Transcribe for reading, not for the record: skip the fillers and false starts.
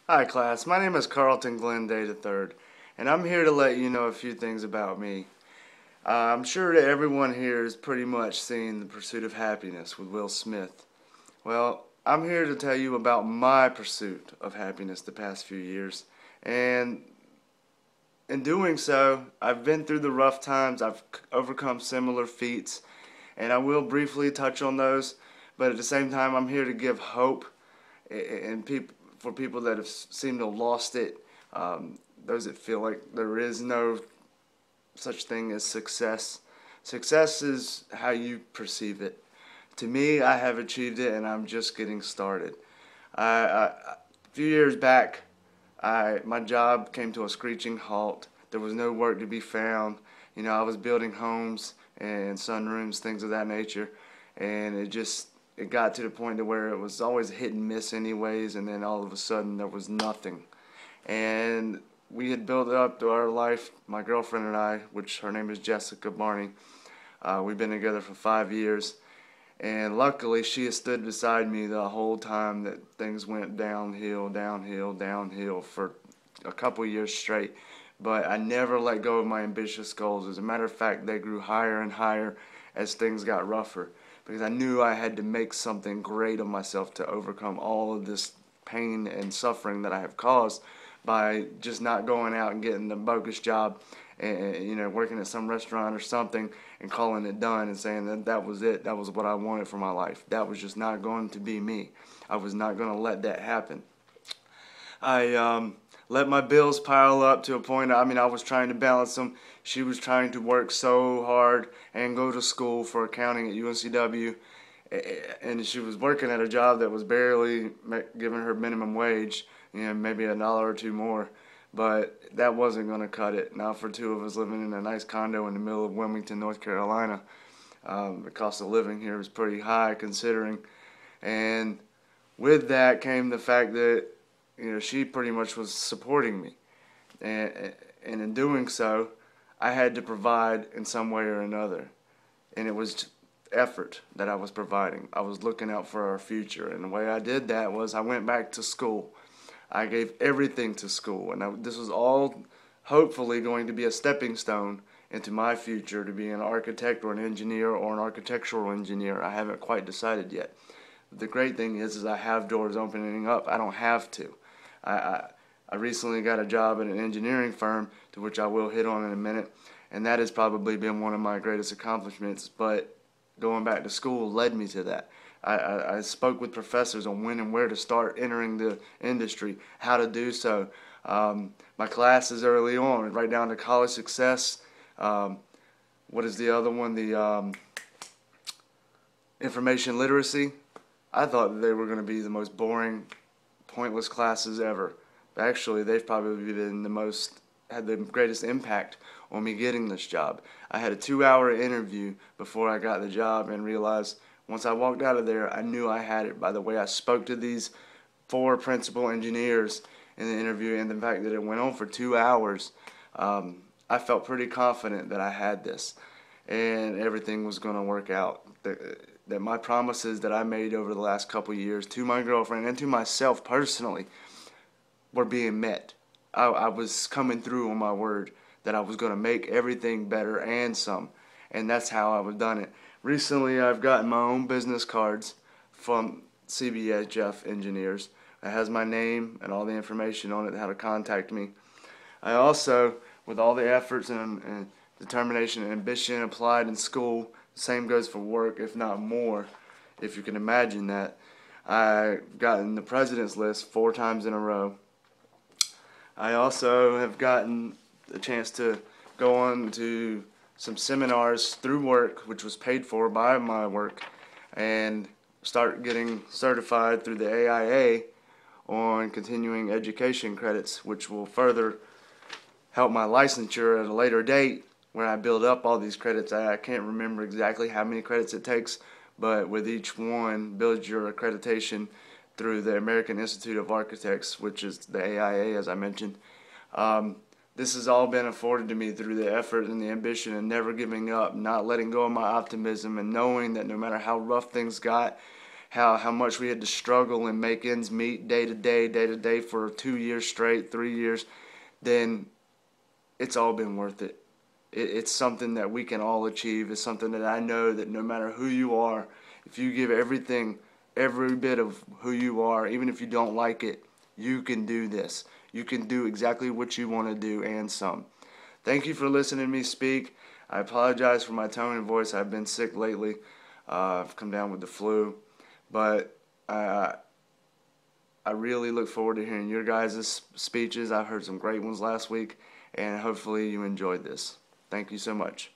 Hi class, my name is Carlton Glenday III, and I'm here to let you know a few things about me. I'm sure that everyone here has pretty much seen The Pursuit of Happiness with Will Smith. Well, I'm here to tell you about my pursuit of happiness the past few years, and in doing so, I've been through the rough times, I've overcome similar feats, and I will briefly touch on those, but at the same time, I'm here to give hope and for people that have seemed to have lost it, those that feel like there is no such thing as success. Success is how you perceive it. To me, I have achieved it, and I'm just getting started. A few years back, my job came to a screeching halt. There was no work to be found. I was building homes and sunrooms, things of that nature, and it got to the point to where it was always hit and miss anyways, and then all of a sudden there was nothing. And we had built up to our life, my girlfriend and I, which her name is Jessica Barney. We've been together for 5 years, and luckily she has stood beside me the whole time that things went downhill, downhill, downhill for a couple years straight. But I never let go of my ambitious goals. As a matter of fact, they grew higher and higher as things got rougher, because I knew I had to make something great of myself to overcome all of this pain and suffering that I have caused by just not going out and getting the bogus job and working at some restaurant or something and calling it done and saying that that was it, that was what I wanted for my life. That was just not going to be me. I was not going to let that happen. I let my bills pile up to a point. I was trying to balance them. She was trying to work so hard and go to school for accounting at UNCW, and she was working at a job that was barely giving her minimum wage, maybe a dollar or two more. But that wasn't going to cut it. Now, for two of us living in a nice condo in the middle of Wilmington, North Carolina, the cost of living here is pretty high considering. And with that came the fact that she pretty much was supporting me, and in doing so, I had to provide in some way or another, and it was effort that I was providing. I was looking out for our future, and the way I did that was I went back to school. I gave everything to school, and this was all hopefully going to be a stepping stone into my future to be an architect or an engineer or an architectural engineer. I haven't quite decided yet. The great thing is I have doors opening up. I don't have to. I, I, I recently got a job at an engineering firm, to which I will hit on in a minute, and that has probably been one of my greatest accomplishments, but going back to school led me to that. I spoke with professors on when and where to start entering the industry, how to do so. My classes early on, right down to college success. What is the other one? The information literacy. I thought they were going to be the most boring, pointless classes ever. But actually, they've probably been had the greatest impact on me getting this job. I had a 2-hour interview before I got the job and realized once I walked out of there, I knew I had it by the way I spoke to these 4 principal engineers in the interview, and the fact that it went on for 2 hours. I felt pretty confident that I had this and everything was going to work out. That my promises that I made over the last couple years to my girlfriend and to myself personally were being met. I was coming through on my word that I was going to make everything better and some, and that's how I was done it. Recently, I've gotten my own business cards from CBHF Engineers. It has my name and all the information on it, how to contact me. I also, with all the efforts and determination and ambition applied in school, the same goes for work, if not more, if you can imagine that. I gotten the president's list 4 times in a row. I also have gotten a chance to go on to some seminars through work, which was paid for by my work, and start getting certified through the AIA on continuing education credits, which will further help my licensure at a later date where I build up all these credits. I can't remember exactly how many credits it takes, but with each one builds your accreditation through the American Institute of Architects, which is the AIA, as I mentioned. This has all been afforded to me through the effort and the ambition and never giving up, not letting go of my optimism, and knowing that no matter how rough things got, how much we had to struggle and make ends meet day to day for 2 years straight, 3 years, then it's all been worth it. It's something that we can all achieve. It's something that I know that no matter who you are, if you give everything, every bit of who you are, even if you don't like it, you can do this. You can do exactly what you want to do and some. Thank you for listening to me speak. I apologize for my tone and voice. I've been sick lately. I've come down with the flu. But I really look forward to hearing your guys' speeches. I heard some great ones last week, and hopefully you enjoyed this. Thank you so much.